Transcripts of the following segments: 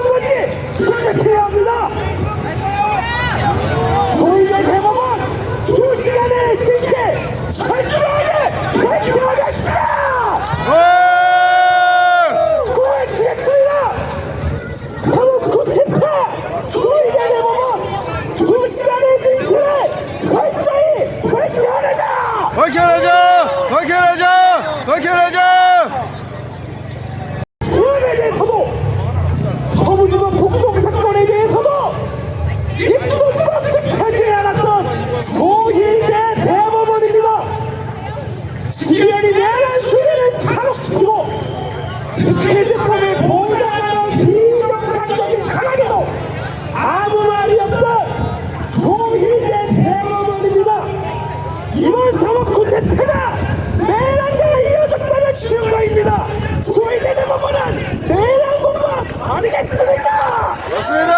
건지 생각해야 합니다. 저희의 대법원 2시간의 신께 철저하게 밝혀가겠습니다. 고해치겠습니다. 사법 콘텐츠 저희의 대법원 2시간의 진실을 철저히 밝혀내자. 밝혀내자. 그에 대해서도 서부지법 폭동 사건에 대해서도 입법과 끝하지 않았던 조희대 대법원입니다. 지변이 내란 수리를 탄압시키고 특혜재판을 보장하는 비정상적인 상황에도 아무 말이 없던 조희대 대법원입니다. 이번 사법 콘텐츠가 내란과 이어졌다는 증거입니다. 조희대 대법원은 내란 공범 아니겠습니까? 맞습니다.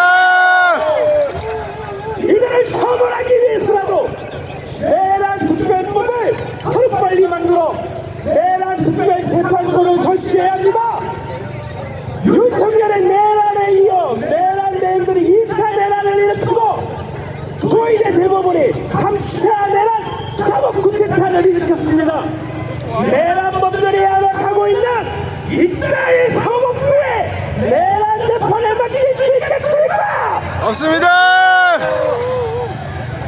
이들을 처벌하기 위해서라도 내란 특별법을 하루빨리 만들어 내란 특별재판소를 설치해야 합니다. 윤석열의 내란에 이어 내란 대행들이 2차 내란을 일으키고 조희대 대법원이 3차 내란 사법구태탄을 일으켰습니다. 내란범들이 알아가고 있는 이따의 사법부에 내란 재판을 맡길 수 있겠습니까? 없습니다.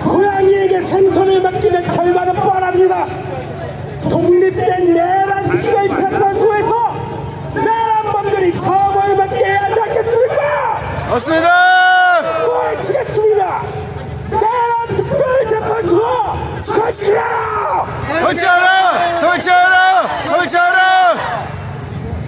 고양이에게 생선을 맡기면 결과는 뻔합니다. 독립된 내란 특별재판소에서 내란범들이 처벌받게 해야 하지 않겠습니까? 없습니다. 고해치겠습니다. 내란 특별재판소 설치하라! 설치하라.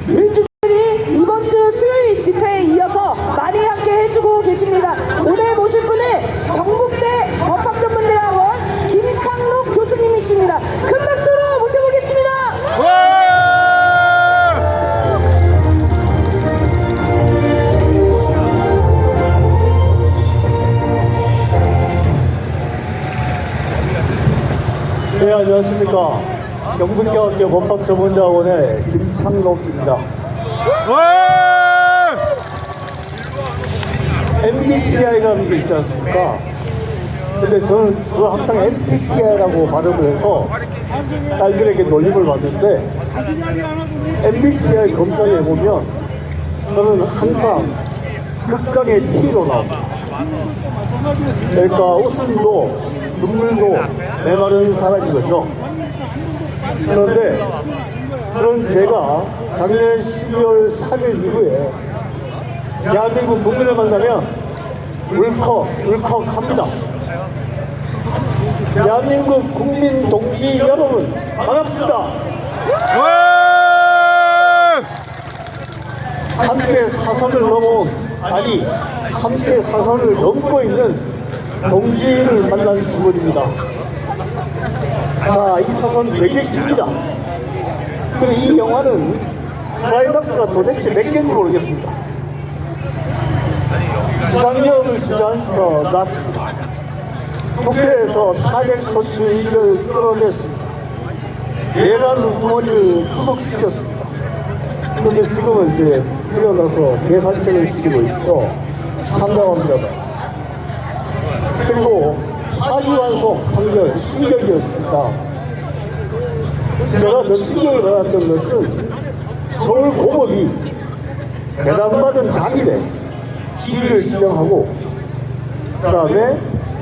민주당이 이번 주 수요일 집회에 이어서 많이 함께 해주고 계십니다. 오늘 모실 분은 경북대 법학전문대학원 김창록 교수님이십니다. 큰 박수로 모셔보겠습니다. 네, 안녕하십니까. 경북대학교 법학전문대학원의 김창록입니다. MBTI라는 게 있지 않습니까? 근데 저는 항상 MBTI라고 발음을 해서 딸들에게 놀림을 받는데, MBTI 검사에 보면 저는 항상 극강의 T로 나옵니다. 그러니까 웃음도 눈물도 메마른 사람인 거죠. 그런데 그런 제가 작년 12월 3일 이후에 대한민국 국민을 만나면 울컥합니다. 대한민국 국민 동지 여러분 반갑습니다. 함께 사선을 넘어온, 아니 함께 사선을 넘고 있는 동지를 만난 기분입니다. 자, 이 사선 되게 깁니다. 그리고 이 영화는 클라이막스가 도대체 몇 개인지 모르겠습니다. 시상력을 주저앉혀 놨습니다. 국회에서 탄핵 소추위를 끌어냈습니다. 내란 우두머리를 후속시켰습니다. 그런데 지금은 이제 일어나서 계산책을 시키고 있죠. 참담합니다. 그리고 파기환송 판결 충격이었습니다. 제가 더 충격을 받았던 것은 서울고법이 배당받은 당일에 기일을 지정하고 그 다음에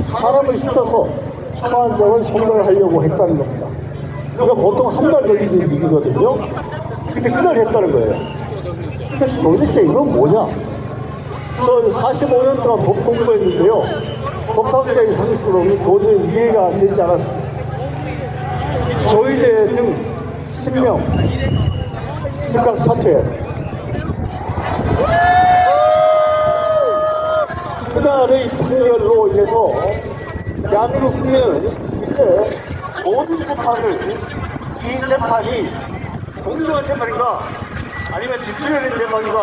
사람을 시켜서 초안장을 송달하려고 했다는 겁니다. 그러니까 보통 한 달 걸리는 일이거든요. 근데 그날 했다는 거예요. 그래서 도대체 이건 뭐냐? 저 45년 동안 법 공부했는데요. 법학자의 상식으로는 도저히 이해가 되지 않았습니다. 조희대 등 10명 즉각 사퇴. 그날의 판결로 인해서 대한민국 국민은 이제 모든 재판을 이 재판이 공정한 재판인가 아니면 뒤틀려진 재판인가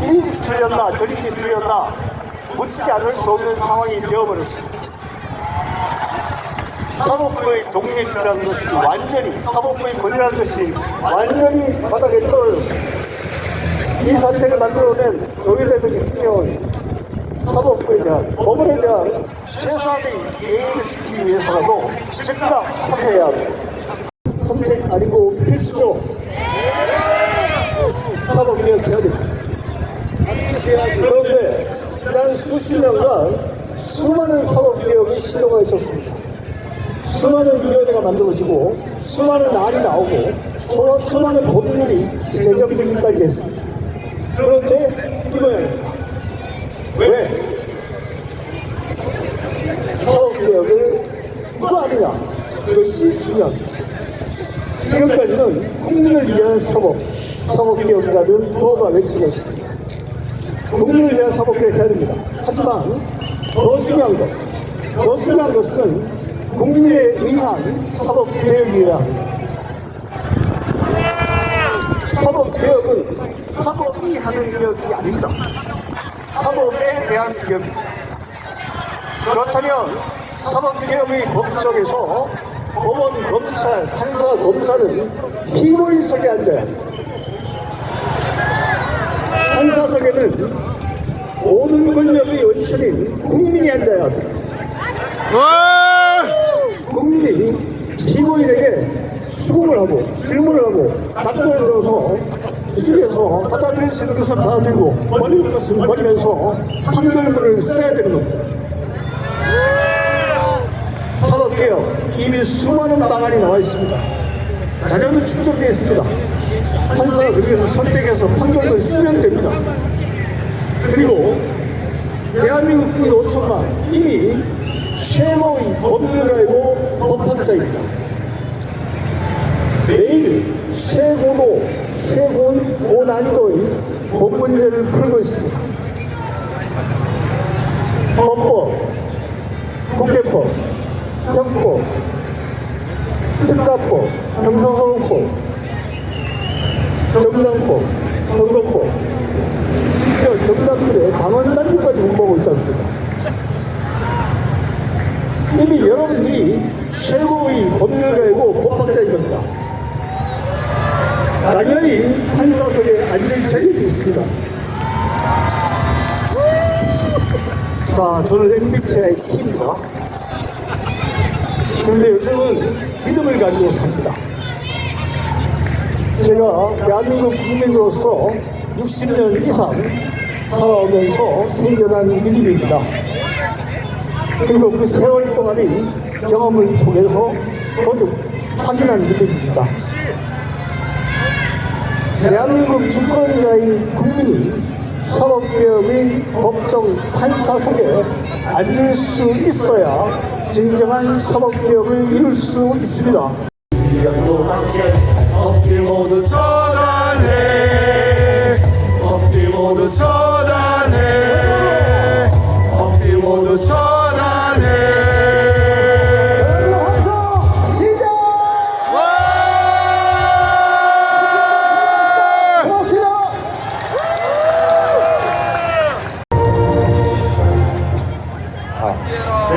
이리 틀렸나 저리 틀렸나 묻지 않을 수 없는 상황이 되어버렸습니다. 사법부의 독립이라는 것이 완전히, 사법부의 권위라는 것이 완전히 바닥에 떨어졌습니다. 이 사태를 만들어낸 조희대 등 있으면 사법부에 대한 법원에 대한 최소한의 예의를 지키기 위해서라도 즉각 사퇴해야 합니다. 선택 아니고 필수죠. 사법개혁해야 됩니다. 그런데 지난 수십 년간 수많은 사법개혁이 시도가 있었습니다. 수많은 위원회가 만들어지고 수많은 안이 나오고 수많은 법률이 제정되기까지 했습니다. 그런데 이 모양입니다. 왜 사법개혁을 누가 하느냐, 그것이 중요합니다. 지금까지는 국민을 위한 사법개혁이라는 구호가 외치고 있습니다. 국민을 위한 사법개혁 해야 됩니다. 하지만 더 중요한 것은 국민에 의한 사법개혁이어야 합니다. 사법개혁은 사법이 하는 개혁이 아닙니다. 사법에 대한 개혁입니다. 그렇다면 사법개혁의 법정에서 법원, 검찰, 판사, 검사는 피고인석에 앉아야 합니다. 판사석에는 모든 권력의 원천인 국민이 앉아야 합니다. 와! 국민이 피고인에게 수긍을 하고 질문을 하고 답변을 줘서 주중에서 받아들일 수 있는 것은 받아들이고 버릴 것은 버리면서 판결문을 써야 되는 겁니다. 사법개혁 이미 수많은 방안이 나와 있습니다. 자료도 축적되어 있습니다. 판사가 그중에서 선택해서 판결문을 쓰면 됩니다. 그리고 대한민국 국민 5천만 이미 최고의 법률을 알고 법학자입니다. 매일 고난이도의 법 문제를 풀고 있습니다. 헌법, 국회법, 형법, 특가법, 형사소송법, 정당법, 선거법, 심지어 정당들의 강원단지까지 공부하고 있지 않습니까? 이미 여러분들이 최고의 법률가이고 법학자인 겁니다. 당연히 판사석에 앉을 자격이 있습니다. 자, 저는 MBTI T입니다. 그런데 요즘은 믿음을 가지고 삽니다. 제가 대한민국 국민으로서 60년 이상 살아오면서 생겨난 믿음입니다. 그리고 그 세월 동안의 경험을 통해서 거듭 확인한 믿음입니다. 대한민국 주권자인 국민이 사법개혁의 법정 판사석에 앉을 수 있어야 진정한 사법개혁을 이룰 수 있습니다. 업계 모두 처단해. 업계 모두 처단해. 업계 모두 처단해.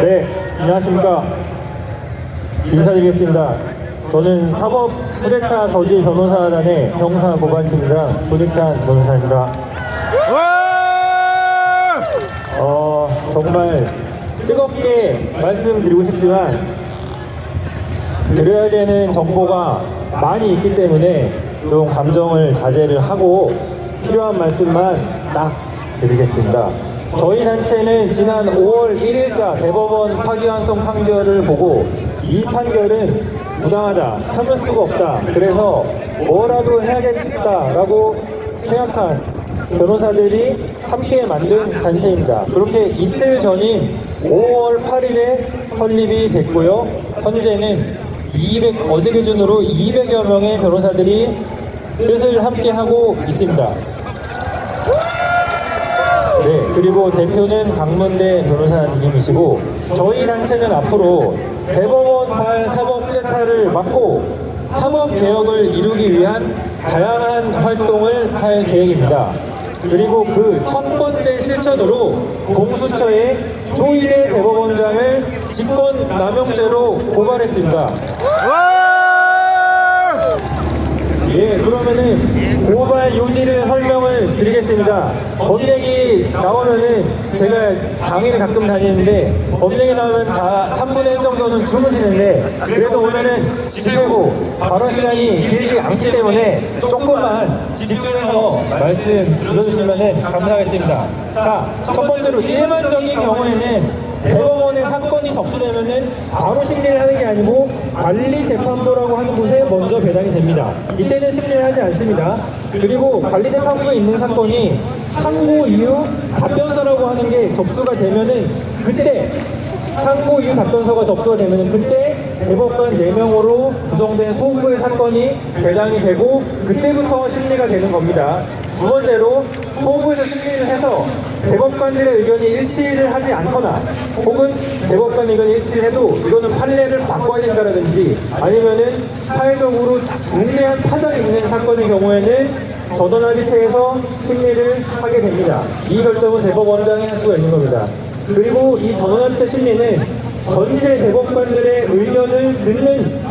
네, 안녕하십니까. 인사드리겠습니다. 저는 사법 쿠데타 저지 변호사단의 형사고발팀장 조득찬 변호사입니다. 와! 정말 뜨겁게 말씀드리고 싶지만 드려야 되는 정보가 많이 있기 때문에 좀 감정을 자제를 하고 필요한 말씀만 딱 드리겠습니다. 저희 단체는 지난 5월 1일자 대법원 파기환송 판결을 보고 이 판결은 부당하다, 참을 수가 없다, 그래서 뭐라도 해야겠다라고 생각한 변호사들이 함께 만든 단체입니다. 그렇게 이틀 전인 5월 8일에 설립이 됐고요. 현재는 어제 기준으로 200여 명의 변호사들이 뜻을 함께 하고 있습니다. 네, 그리고 대표는 강문대 변호사님이시고 저희 단체는 앞으로 대법원발 사법 쿠데타를 막고 사법개혁을 이루기 위한 다양한 활동을 할 계획입니다. 그리고 그 첫 번째 실천으로 공수처에 조희대 대법원장을 직권남용죄로 고발했습니다. 와! 예, 그러면은 고발 요지를 설명을 드리겠습니다. 법령이 나오면은 제가 강의를 가끔 다니는데 법령이 나오면 다 3분의 1 정도는 주무시는데 그래도 오늘은 집회고 발언 시간이 길지 않기 때문에 조금만 집중해서 말씀 들어주시면 감사하겠습니다. 자, 첫 번째로 일반적인 경우에는 대법원에 사건이 접수되면은 바로 심리를 하는 게 아니고 관리재판부라고 하는 곳에 먼저 배당이 됩니다. 이때는 심리를 하지 않습니다. 그리고 관리재판부에 있는 사건이 상고 이후 답변서라고 하는 게 접수가 되면은 그때 상고 이후 답변서가 접수가 되면은 그때 대법관 4명으로 구성된 소부의 사건이 배당이 되고 그때부터 심리가 되는 겁니다. 두 번째로 소부에서 심리를 해서 대법관들의 의견이 일치를 하지 않거나 혹은 대법관 의견이 일치를 해도 이거는 판례를 바꿔야 된다라든지 아니면은 사회적으로 중대한 타작이 있는 사건의 경우에는 전원합의체에서 심리를 하게 됩니다. 이 결정은 대법원장이 할 수가 있는 겁니다. 그리고 이 전원합의체 심리는 전체 대법관들의 의견을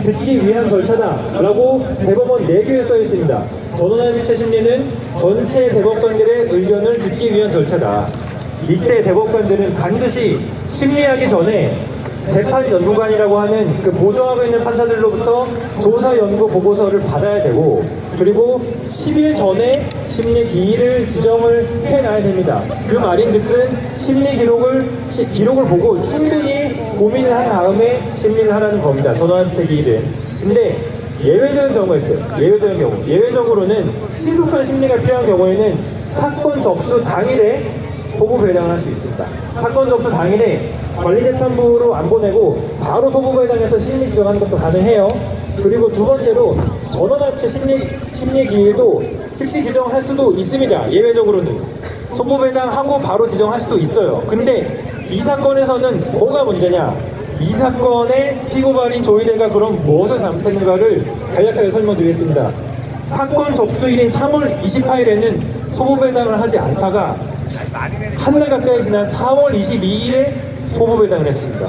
듣기 위한 절차다라고 대법원 내규에 써 있습니다. 전원합의체 심리는 전체 대법관들의 의견을 듣기 위한 절차다. 이때 대법관들은 반드시 심리하기 전에 재판연구관이라고 하는 그 보조하고 있는 판사들로부터 조사연구 보고서를 받아야 되고 그리고 10일 전에 심리 기일을 지정을 해놔야 됩니다. 그 말인즉슨 심리 기록을 보고 충분히 고민을 한 다음에 심리를 하라는 겁니다. 전원합의체 기일은. 근데 예외적인 경우가 있어요. 예외적인 경우. 예외적으로는 신속한 심리가 필요한 경우에는 사건 접수 당일에 소부 배당을 할 수 있습니다. 사건 접수 당일에 관리재판부로 안 보내고 바로 소부 배당해서 심리 지정하는 것도 가능해요. 그리고 두 번째로 전원합의체 심리 기일도 즉시 지정할 수도 있습니다. 예외적으로는 소부 배당하고 바로 지정할 수도 있어요. 근데 이 사건에서는 뭐가 문제냐? 이 사건의 피고발인 조희대가 그럼 무엇을 잘못했는가를 간략하게 설명드리겠습니다. 사건 접수일인 3월 28일에는 소부 배당을 하지 않다가 한 달 가까이 지난 4월 22일에 소부 배당을 했습니다.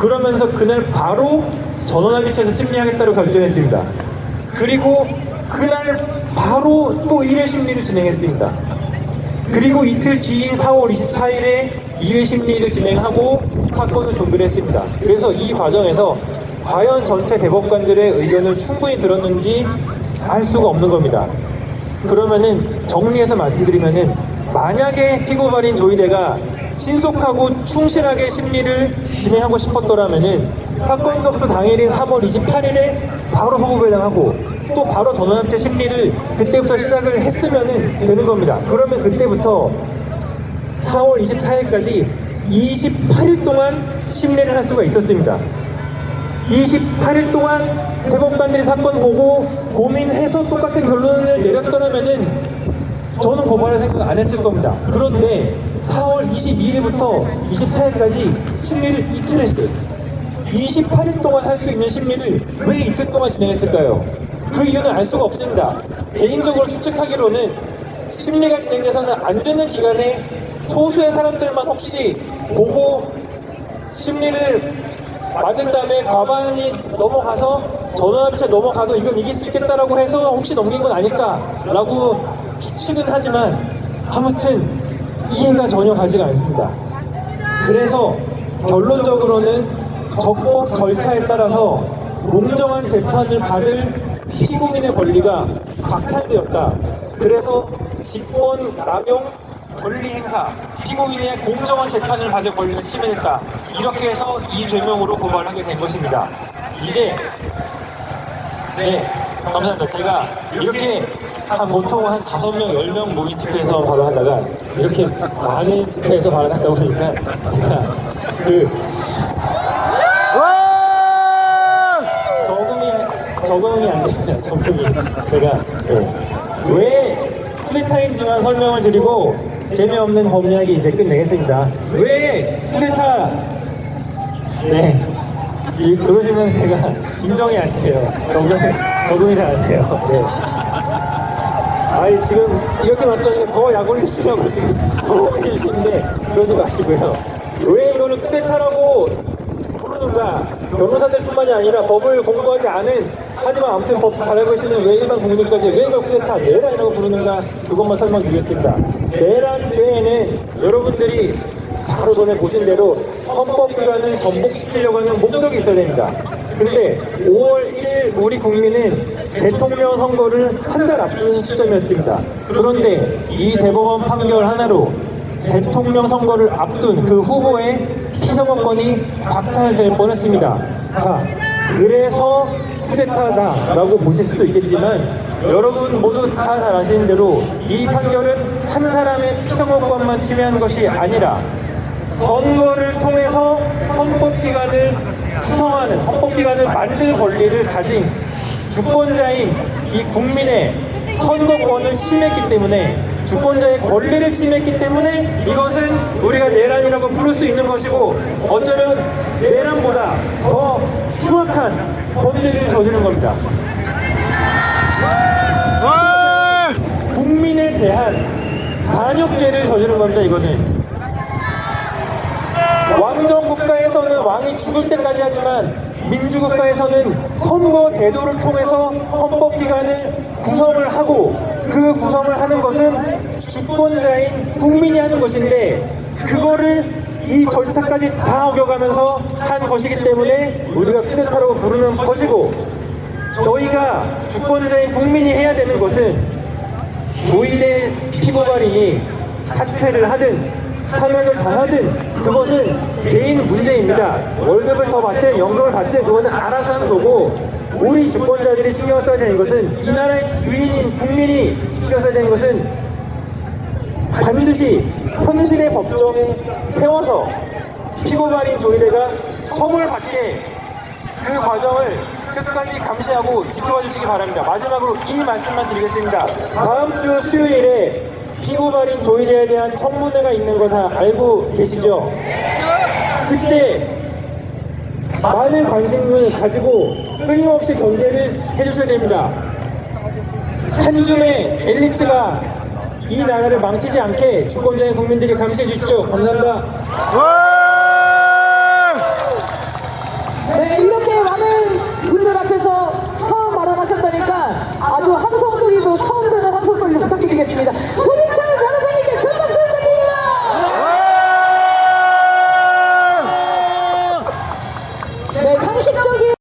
그러면서 그날 바로 전원합의체에서 심리하겠다고 결정했습니다. 그리고 그날 바로 또 1회 심리를 진행했습니다. 그리고 이틀 뒤인 4월 24일에 2회 심리를 진행하고 사건을 종결을 했습니다. 그래서 이 과정에서 과연 전체 대법관들의 의견을 충분히 들었는지 알 수가 없는 겁니다. 그러면은 정리해서 말씀드리면은 만약에 피고발인 조희대가 신속하고 충실하게 심리를 진행하고 싶었더라면은 사건 접수 당일인 3월 28일에 바로 소부 배당하고 또 바로 전원합의체 심리를 그때부터 시작을 했으면은 되는 겁니다. 그러면 그때부터 4월 24일까지 28일 동안 심리를 할 수가 있었습니다. 28일 동안 대법관들이 사건 보고 고민해서 똑같은 결론을 내렸더라면은 저는 고발할 생각 안 했을 겁니다. 그런데 4월 22일부터 24일까지 심리를 이틀 했어요. 28일 동안 할 수 있는 심리를 왜 이틀 동안 진행했을까요? 그 이유는 알 수가 없습니다. 개인적으로 추측하기로는 심리가 진행돼서는 안 되는 기간에 소수의 사람들만 혹시 보고 심리를 받은 다음에 과반이 넘어가서 전원합의체 넘어가도 이건 이길 수 있겠다라고 해서 혹시 넘긴 건 아닐까라고 추측은 하지만 아무튼 이해가 전혀 가지가 않습니다. 그래서 결론적으로는 적법 절차에 따라서 공정한 재판을 받을 피고인의 권리가 박탈되었다. 그래서 직권 남용 권리 행사, 피고인의 공정한 재판을 받을 권리를 침해했다. 이렇게 해서 이 죄명으로 고발하게 된 것입니다. 이제 네, 감사합니다. 제가 이렇게 보통 한 5명, 10명 모인 집회에서 발언하다가 이렇게 많은 집회에서 발언하다 보니까 제가 적응이 안 됩니다. 적응이. 제가 왜 쿠데타인지만 설명을 드리고 재미없는 법 이야기 이제 끝내겠습니다. 왜 쿠데타? 네. 그러시면 제가 진정이 안 돼요. 적응이 잘 안 돼요. 네. 아니 지금 이렇게 말씀하시니까 더 약 올리시려고 지금 더 올리시는데 그러지 마시고요. 왜 이거를 쿠데타라고 부르는가? 변호사들뿐만이 아니라 법을 공부하지 않은 하지만 아무튼 법 잘 알고 계시는 왜 일반 국민들까지 왜 이걸 쿠데타 내란이라고 부르는가 그것만 설명드리겠습니다. 내란죄에는 여러분들이 바로 전에 보신 대로 헌법기관을 전복시키려고 하는 목적이 있어야 됩니다. 근데 5월 1일 우리 국민은 대통령 선거를 한 달 앞둔 시점이었습니다. 그런데 이 대법원 판결 하나로 대통령 선거를 앞둔 그 후보의 피선거권이 박탈될 뻔했습니다. 자, 그래서 쿠데타다라고 보실 수도 있겠지만 여러분 모두 다 잘 아시는 대로 이 판결은 한 사람의 피선거권만 침해한 것이 아니라 선거를 통해서 헌법기관을 구성하는 헌법기관을 만들 권리를 가진 주권자인 이 국민의 선거권을 침해했기 때문에 주권자의 권리를 침해했기 때문에 이것은 우리가 내란이라고 부를 수 있는 것이고 어쩌면 내란보다 더 흉악한 범죄를 저지른 겁니다. 국민에 대한 반역죄를 저지른 겁니다. 이거는 왕정국가에서는 왕이 죽을 때까지 하지만 민주국가에서는 선거 제도를 통해서 헌법기관을 구성을 하고 그 구성을 하는 것은 주권자인 국민이 하는 것인데 그거를 이 절차까지 다 어겨가면서 한 것이기 때문에 우리가 쿠데타라고 부르는 것이고 저희가 주권자인 국민이 해야 되는 것은 조이대 피고발인이 사퇴를 하든 탄핵을 당하든 그것은 개인 문제입니다. 월급을 더 받든 연금을 받든 그거는 알아서 하는 거고 우리 주권자들이 신경 써야 되는 것은 이 나라의 주인인 국민이 신경 써야 되는 것은 반드시 현실의 법정에 세워서 피고발인 조이대가 처벌받게 그 과정을 끝까지 감시하고 지켜봐 주시기 바랍니다. 마지막으로 이 말씀만 드리겠습니다. 다음 주 수요일에 피고발인 조이대에 대한 청문회가 있는 거 다 알고 계시죠? 그때 많은 관심을 가지고 끊임없이 견제를 해주셔야 됩니다. 한 줌의 엘리트가 이 나라를 망치지 않게 주권자인 국민들이 감시해 주십시오. 감사합니다. 네, 이렇게 많은 분들 앞에서 처음 발언하셨다니까 아주 함성 소리도 처음 듣는 함성 소리 부탁드리겠습니다. 손희철 변호사님께 큰 박수 부탁드립니다. 네, 상식적인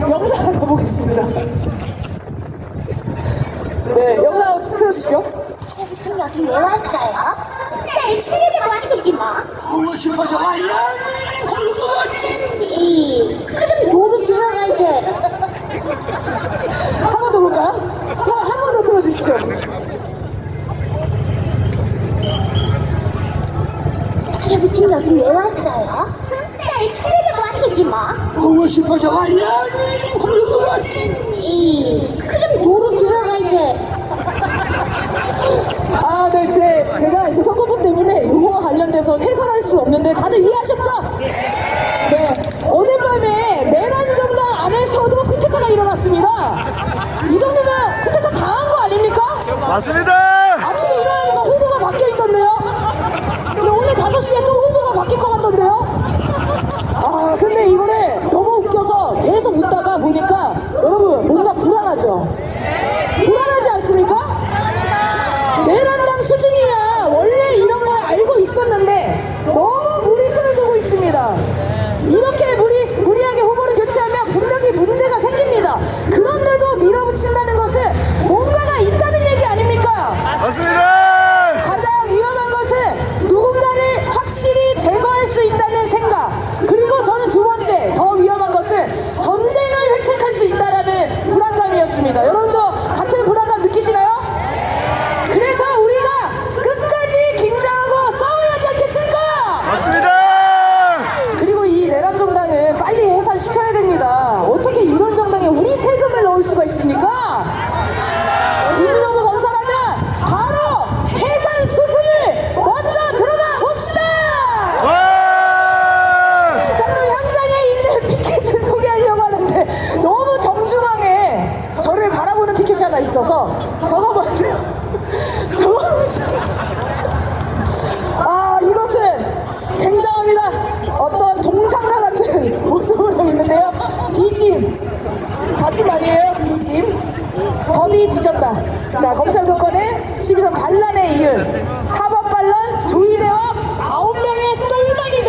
영상 가보겠습니다. 네, 영상 틀어주시죠. 지금 여기 왜 왔어요? 날 출연하고 왔겠지 뭐. 보고 싶어서 와요. 그럼 도로 들어가야지. 한 번 더 볼까요? 한 번 더 틀어주시죠. 할아버지 여기 왜 왔어요? 날 출연하고 왔겠지 뭐. 보고 싶어서 와요. 그럼 도로 들어가야지. 아, 네, 제가 이제 선거법 때문에 이거와 관련돼서 해설할 수 없는데 다들 이해하셨죠? 네, 어젯밤에 내란 정당 안에서도 쿠데타가 일어났습니다. 이 정도면 쿠데타 당한 거 아닙니까? 맞습니다. 아침에 일어나니까 후보가 바뀌어 있었네요. 근데 오늘 5시에 또 후보가 바뀔 것 같던데요? 아, 근데 이거를 너무 웃겨서 계속 웃다가 보니까 여러분 뭔가 불안하죠? 불안하지 않습니까? 내란당 수준이야 원래 이런 걸 알고 있었는데 너무 무리수를 두고 있습니다. 이렇게 무리하게 후보를 교체하면 분명히 문제가 생깁니다. 그런데도 밀어붙인다는 것은 뭔가가 있다는 얘기 아닙니까? 맞습니다. 가장 위험한 것은 누군가를 확실히 제거할 수 있다는 생각. 그리고 저는 두 번째 더 위험한 것은 전쟁을 획책할 수 있다는 불안감이었습니다. 여러분도 같은 불안감 느끼시나요? 그래서 우리가 끝까지 긴장하고 싸워야 하지 않겠습니까? 맞습니다. 그리고 이 내란 정당은 빨리 해산시켜야 됩니다. 어떻게 이런 정당에 우리 세금을 넣을 수가 있습니까? 민주정부 건설하면 바로 해산 수순을 먼저 들어가 봅시다! 와! 자, 그럼 현장에 있는 피켓을 소개하려고 하는데 너무 정중하게 저를 바라보는 피켓이 하나 있어서 저거 보세요. 저거 보세요. 아, 이것은 굉장합니다. 어떤 동상과 같은 모습을 하고 있는데요. 뒤짐. 다짐 아니에요? 뒤짐. 법이 뒤졌다. 자, 검찰 조건에 12선 반란에 이은 사법 반란 조이대와 9명의 똘마니들.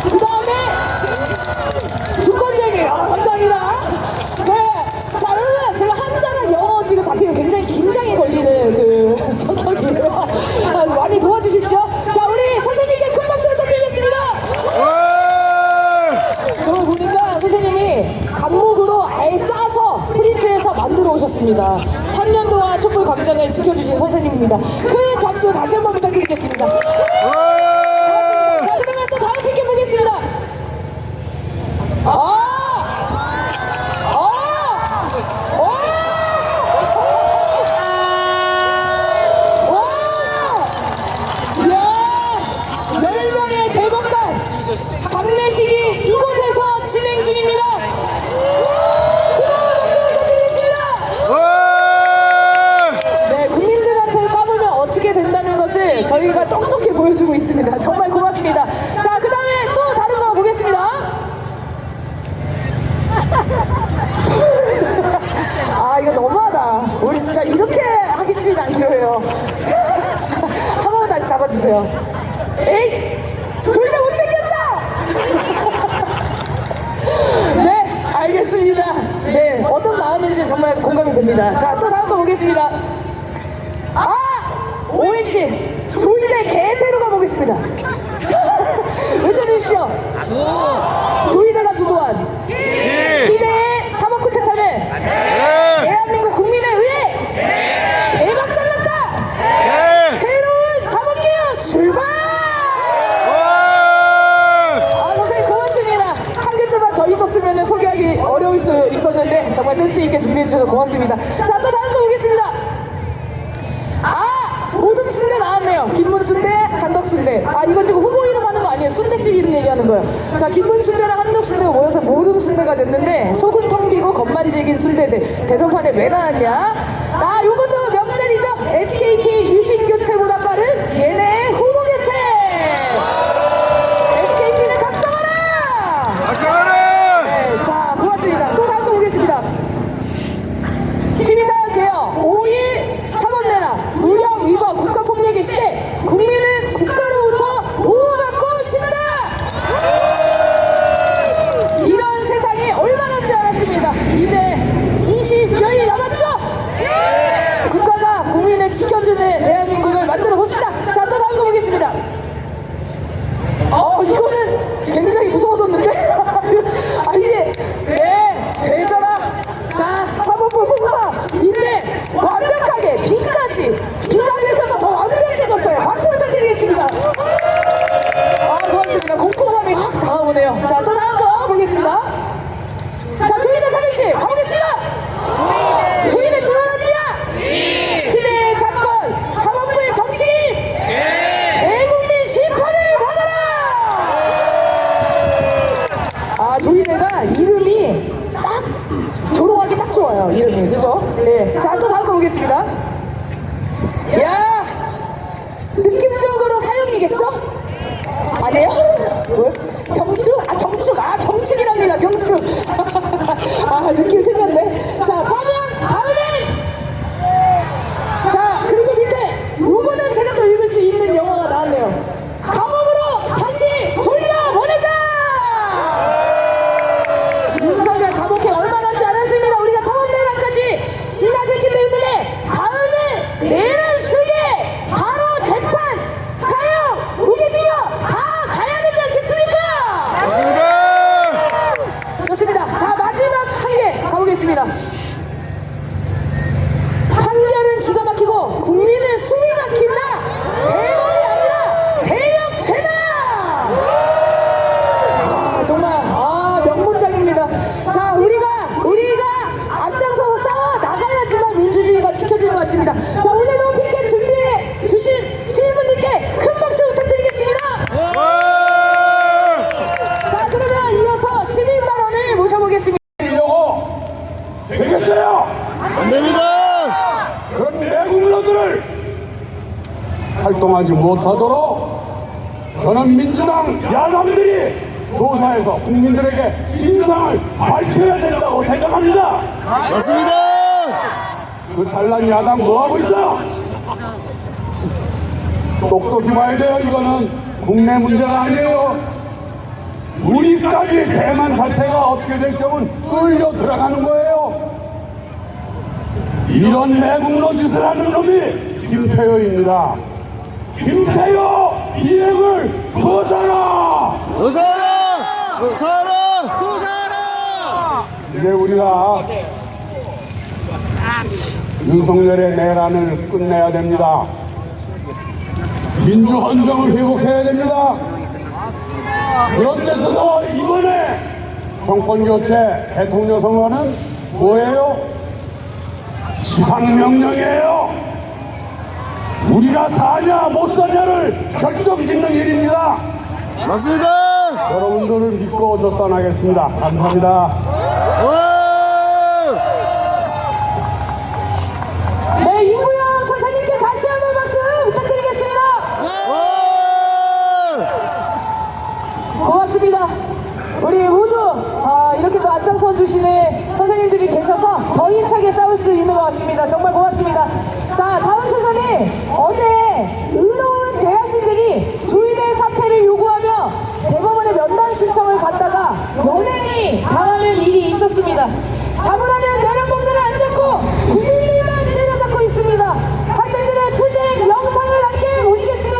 그 다음에 주권쟁이. 아, 감사합니다. 자, 여러분, 제가 한자랑 영어 지금 잡히면 굉장히 긴장이 걸리는 그 성격이에요. 아, 많이 도와주십시오. 자, 우리 선생님께 큰 박수를 부탁드리겠습니다. 와! 저거 보니까 선생님이 감목으로 아예 짜서 프린트해서 만들어 오셨습니다. 3년 동안 촛불 광장을 지켜주신 선생님입니다. 큰 박수 다시 한번 부탁드리겠습니다. 와! 자, 그러면 또 다음 피켓 보겠습니다. 이야, 10명의 대법관 장례식이 이곳에서 진행 중입니다. 뜨거운 박수 부탁드리겠습니다. 와! 네, 국민들한테 까불면 어떻게 된다는 것을 저희가 똑똑히 보여주고 있습니다. 정말 고맙습니다. 자, 그 다음에 또 다른 거 보겠습니다. 아, 이거 너무하다. 우리 진짜 이렇게 하겠지는 않기로 해요. 한 번만 다시 잡아주세요. 에이! 조이가 못생겼어! 네, 알겠습니다. 네, 어떤 마음인지 정말 공감이 됩니다. 자, 또 다음 거 보겠습니다. 아! ONC! 조이대 개새로 가보겠습니다. 외쳐주시죠. 조이대가 주도한 희대의 사법 쿠데타는 네! 대한민국 국민에 의해 대박살났다! 네! 새로운 사법개혁 출발! 와! 아, 선생님 고맙습니다. 한 개쯤만 더 있었으면 소개하기 어려울 수 있었는데 정말 센스있게 준비해주셔서 고맙습니다. 자, 또 다음 거 보겠습니다. 아! 모든 순대 나왔네요. 김문순대, 한덕순대. 아, 이거 지금 후보 이름 하는 거 아니에요. 순대집 이름 얘기하는 거예요. 자, 김문순대랑 한덕순대가 모여서 모든 순대가 됐는데 속은 텅 비고 겉만 질긴 순대들. 대선판에 왜 나왔냐? 아, 요것도 명찰이죠. SKT 유신교체보다 빠른 얘네 후보 교체! SKT는 각성하라! 박상하라! 네, 자, 고맙습니다. 또 다음 거 보겠습니다. 12사 개혁 5일 사법내란 무력 위법 국가폭력의 시대 국민은 국가로부터 보호받고 싶다. 이런 세상이 얼마나 조이대가 이름이 딱 조롱하기 딱 좋아요. 이름이 그죠? 네. 자, 또 다음 거 보겠습니다. 야, 느낌적으로 사형이겠죠? 아니에요? 뭐? 경축? 경축이랍니다. 경축. 아, 느낌 틀렸네. 자, 다음은 자, 그리고 밑에 요거는 제가 또 읽을 수 있는 영화가 나왔네요. 감옥으로 다시 돌려보내자! 윤석열 감옥에 얼마 남지 않았습니다. 우리가 사법내각까지 진압했기 때문에 다음은 내란 쓰게 바로 재판, 사형, 무기징역 다 가야 되지 않겠습니까? 좋습니다. 자, 마지막 한 개 가보겠습니다. 판결은 기가 막히고 국민의 숨이 막힌다. 대법이 아니라 대역죄다. 정말 명문장입니다. 자, 우리가 앞장서서 싸워 나가야지만 민주주의가 지켜지는 것 같습니다. 자, 오늘도 피켓 준비해 주신 시민분들께 큰 박수 부탁드리겠습니다. 자, 그러면 이어서 시민발언을 모셔보겠습니다. 되겠어요? 안 됩니다. 그런 매국노들을 활동하지 못하도록 저는 민주당 야당들이 조사해서 국민들에게 진상을 밝혀야 된다고 생각합니다. 맞습니다. 그 잘난 야당 뭐하고 있어? 똑똑히 봐야 돼요. 이거는 국내 문제가 아니에요. 우리까지 대만 사태가 어떻게 될 경우는 끌려 들어가는 거예요. 이런 매국노 짓을 하는 놈이 김태효입니다. 김태효 비행을 조사라! 조사하라! 이제 우리가 윤석열의 내란을 끝내야 됩니다. 민주헌정을 회복해야 됩니다. 그런 데 있어서 이번에 정권교체 대통령 선거는 뭐예요? 시상명령이에요. 우리가 사냐 못 사냐를 결정짓는 일입니다. 맞습니다. 여러분들을 믿고 저 떠나겠습니다. 감사합니다. 네, 이구영 선생님께 다시 한번 박수 부탁드리겠습니다. 고맙습니다. 우리 모두 이렇게 또 앞장서 주시는 선생님들이 계셔서 더 힘차게 싸울 수 있는 것 같습니다. 정말 고맙습니다. 자, 다음 순서는 어제 의로운 대학생들이 조이대 사퇴를 요구하며 대법원에 면담 신청을 갔다가 연행이 당하는 일이 있었습니다. 자문하는 내란범들을 안 잡고 국민들만 때려잡고 있습니다. 학생들의 투쟁 영상을 함께 보시겠습니다.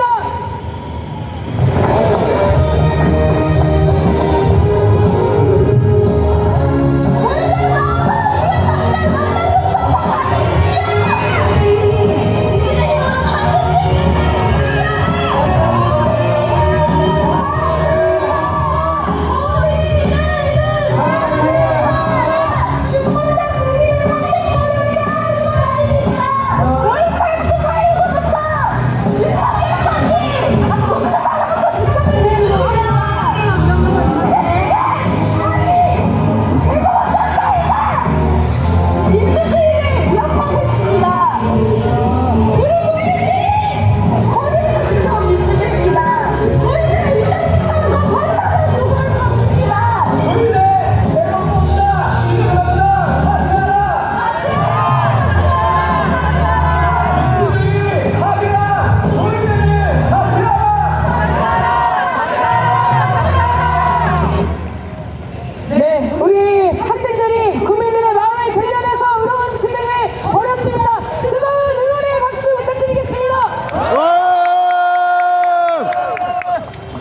네, 우리 학생들이 국민들의 마음을 대변해서 의로운 투쟁을 벌였습니다. 뜨거운 응원의 박수 부탁드리겠습니다.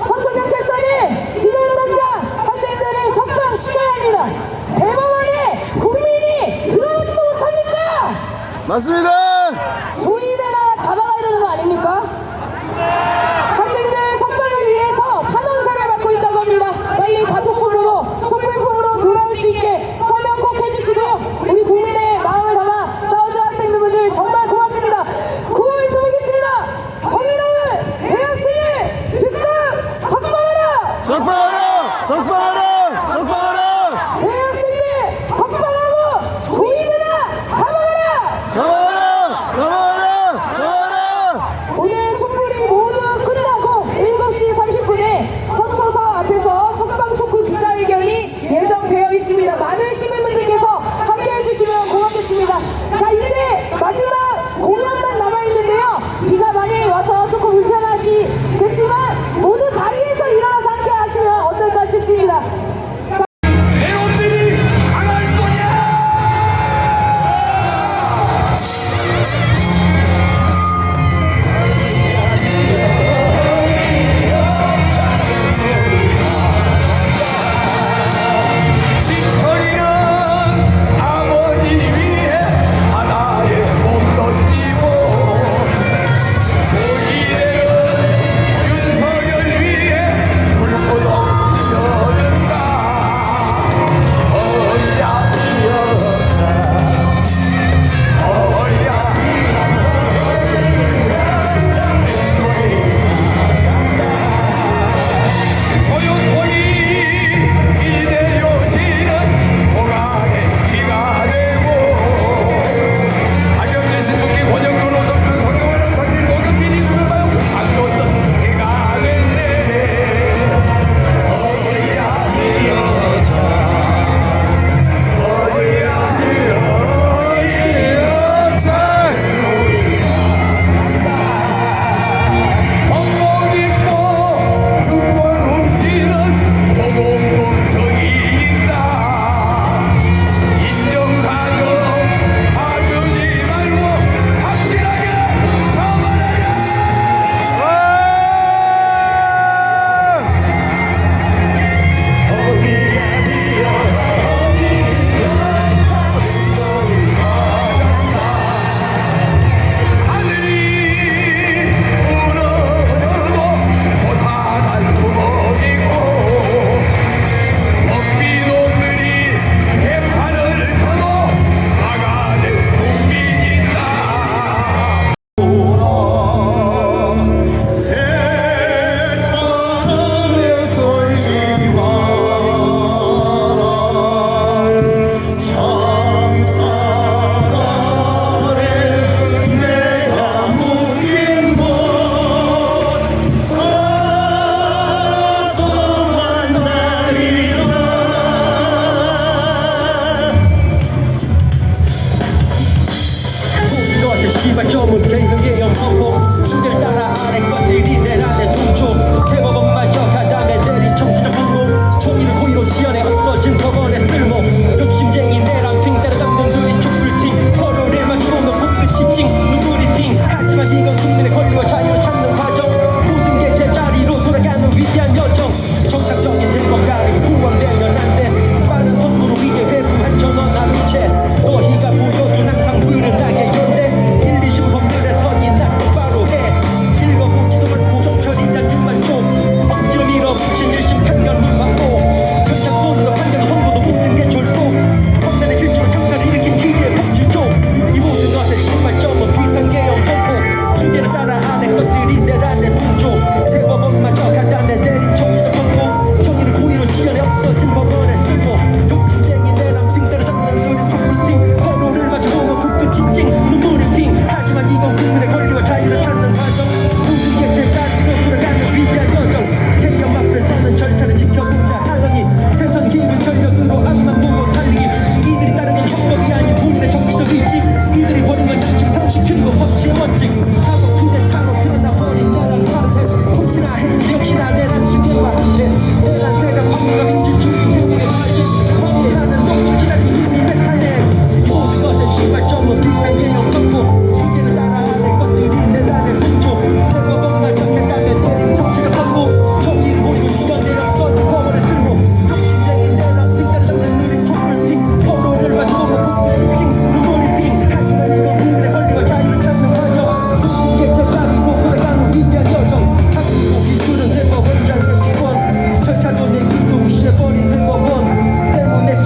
서초경찰서는 지금 당장 학생들을 석방시켜야 합니다. 대법원에 국민이 들어오지도 못합니까? 맞습니다. 조이대나 잡아가야 되는 거 아닙니까? 학생들 석방을 위해서 탄원서를 받고 있다고 합니다. 빨리 가족품으로 촛불품으로 돌아올 수 있게 서명 꼭 해주시고요. 우리 국민의 마음을 담아 싸워준 학생들 정말 고맙습니다. 구호 외쳐보겠습니다. 정의로운 대학생을 즉각 석방하라! 석방하라! 석방하라! 석방하라!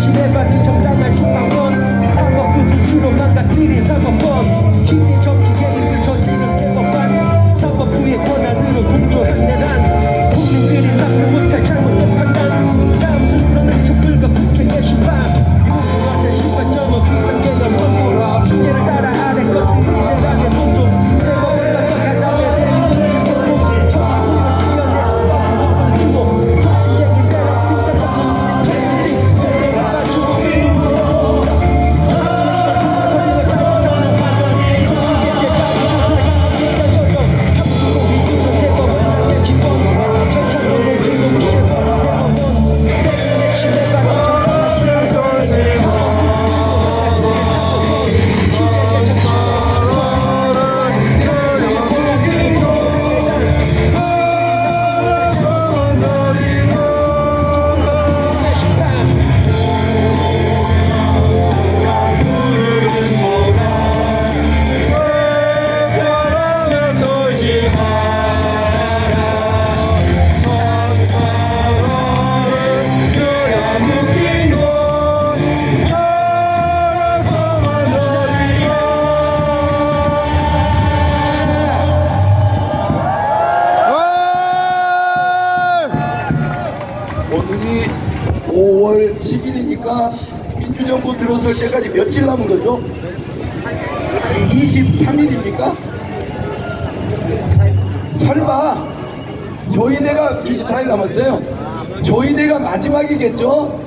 지뢰받은 적당한 신방권 사법 그 스스로 망가뜨린 사법권 기대 정치의 입을 저지른 대법관 사법부의 권한으로 공조한 내란 국민들이 막지 못할 잘못된 판단 다음 순서는 촛불과 국회의 심판 유수한테 심판점은 비판계가 선고 핑계를 따라 아래 것은 세상의 공조 대법원 같은 가담에 대한 공조 정치를 시연해 공조 정치 얘기 대라 빈대가 정치 대대가 맞추고 오늘이 5월 10일이니까 민주정부 들어설 때까지 며칠 남은 거죠? 23일입니까? 설마 조이대가 24일 남았어요? 조이대가 마지막이겠죠?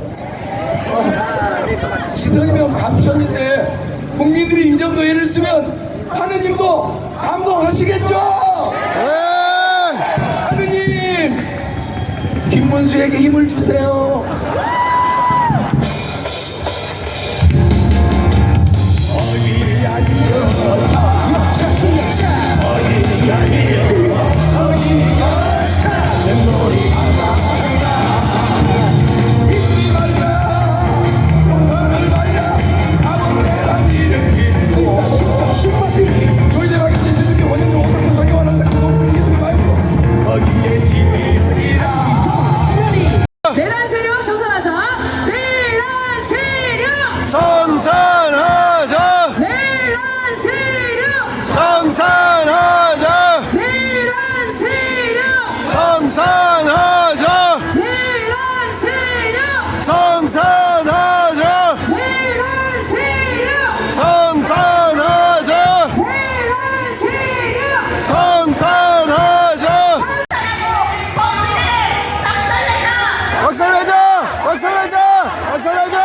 시선이면 감천인데 국민들이 이 정도 애를 쓰면 하느님도 감동하시겠죠? 하느님 김문수에게 힘을 주세요. 내란 세력 청산하자. 내란 세력. 청산하자! 내란 세력. 청산하자! 내란 세력. 청산하자! 내란 세력. 청산하자! 내란 세력. 청산하자! 내란 세력. 청산하자! 박살내자! 박살내자! 박살내자!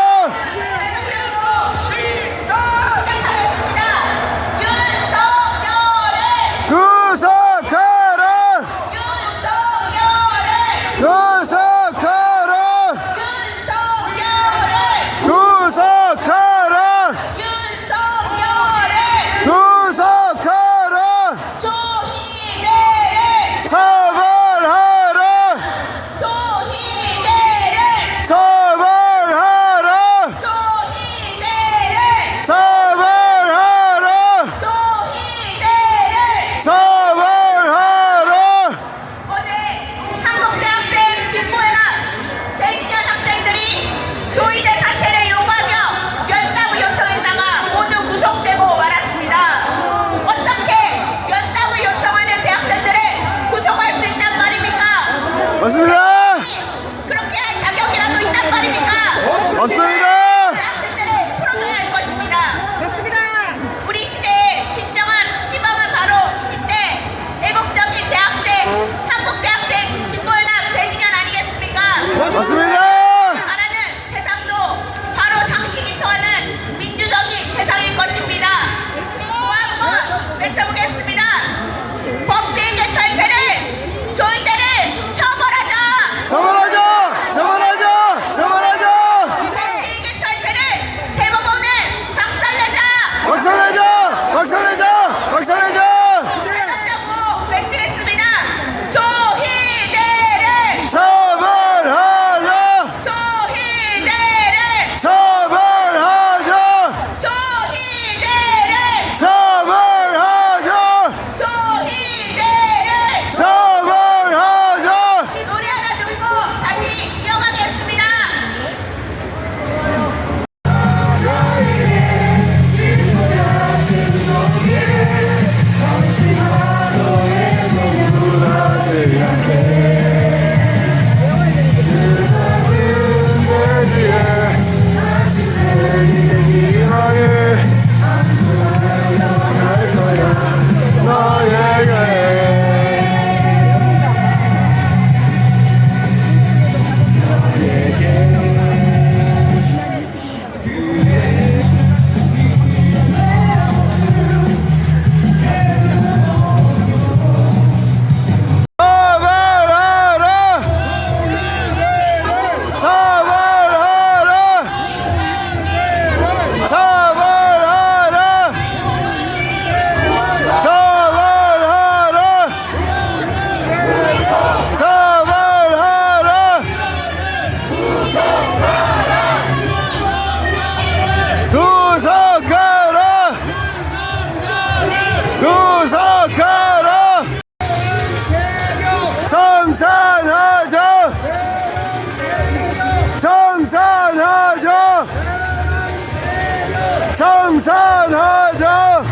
청산하자!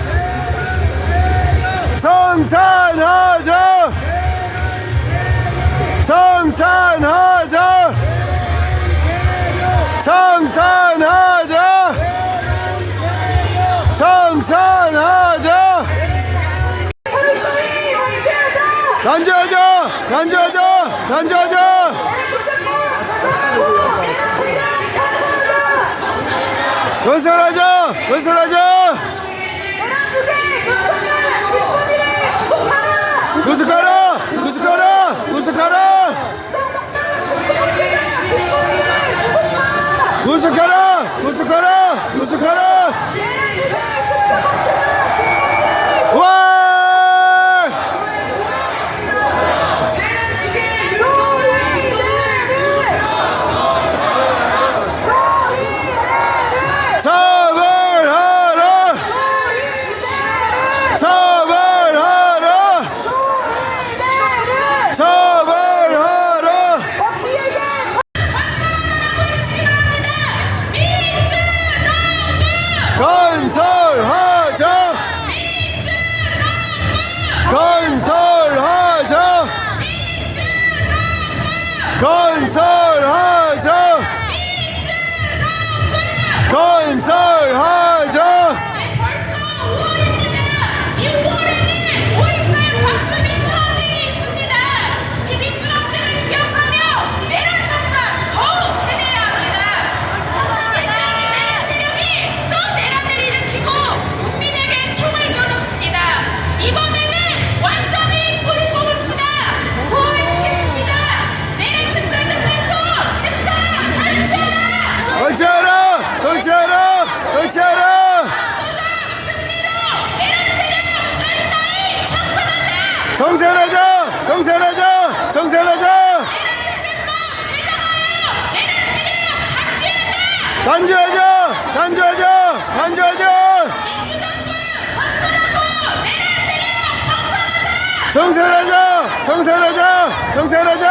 청산하자! 청산하자! 청산하자! 청산하자! 단죄하자! 단죄하자! 단죄하자! 건설하자! 건설하자! 구속하라! 구속하라! 구속하라! 구속하라! 구속하라! 구속하라! 와! 처벌하라! 처벌하라! 처벌하라! 건설하자! 건설하자! 건설하자! 건설하자! 벌써 5월입니다. 이 5월에는 5.18 박수민 청원들이 있습니다. 이 민주학제를 기억하며 내란 청산 더욱 해내야 합니다. 청산대장의 내란 세력이 또 내란을 일으키고 국민에게 총을 겨눴습니다. 이번에는 완전히 뿌리 뽑읍시다. 구호해주겠습니다. 내란 특별정부에서 즉각 설치하라. 설치하라! 설치하라! 설치하라! 정산하자! 정산하자! 정산하자! 단죄하자! 단죄하자! 단죄하자! 정산하자! 정산하자! 정산하자!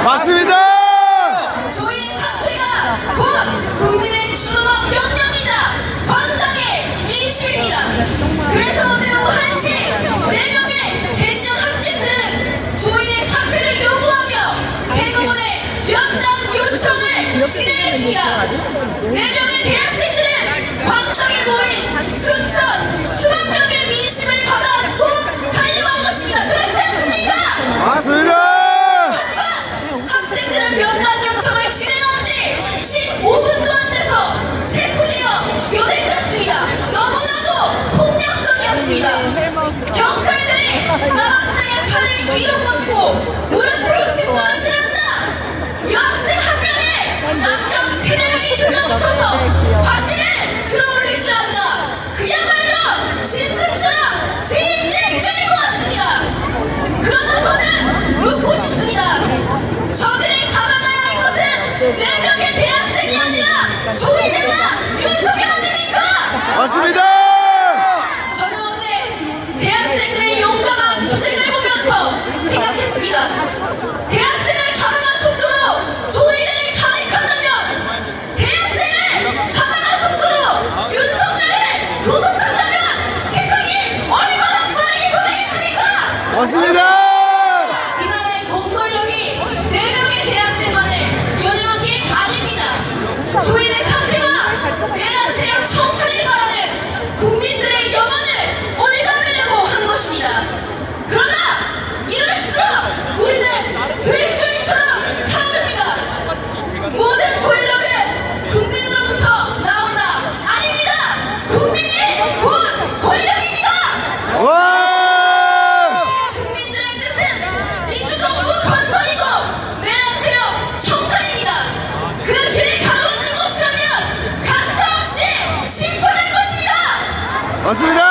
맞습니다! 조인 사퇴가 곧 국민의 주도와 명령이다. 반장의 민심입니다. 그래서 오늘 오후 1시 4명의 대지역 학생들은 조인의 사퇴를 요구하며 대법원에 면담 요청을 진행했습니다. 4명의 대학생들은 광장에 모인 수천 명의 민심을 받아안고 달려간 것입니다. 그렇지 않습니까? 맞습니다! 학생들은 면담 요청을 진행한 지 15분도 안 돼서 체포되어 교대됐습니다. 너무나도 폭력적이었습니다. 경찰들이 남학생의 팔을 뒤로 꺾고 무릎으로 짓누르질 않다. 여학생 한 명에 남편 3명이 들러붙어서 바지를 들어올리질 않다. 그야말로 짐승처럼 질질 끌고 왔습니다. 그러나 저는 묻고 싶습니다. 저들을 잡아가야 할 것은 4명의 대학생이 아니라 조이대와 윤석열 아닙니까? 맞습니다! 저는 어제 대학생들의 용감한 투쟁을 보면서 생각했습니다. 대학생을 잡아간 속도로 조이대를 탄핵한다면, 대학생을 잡아간 속도로 윤석열을 도속한다면 세상이 얼마나 빠르게 변하겠습니까? 맞습니다! 이날의 공권력이 4명의 대학생만을 연행한 게 아닙니다. 조인의 사태와 내란 세력 청산을 바라는 국민들의 영혼을 올가매려고 한 것입니다. 그러나 이럴수록 우리는 들끓이처럼 타오릅니다. 모든 권력은 국민으로부터 나온다. 아닙니다. 국민이 곧 권력입니다. 와! 국민들의 뜻은 민주정부 건설이고 내란 세력 청산입니다. 그 길을 가로막는 것이라면 가차없이 심판할 것입니다. 맞습니다!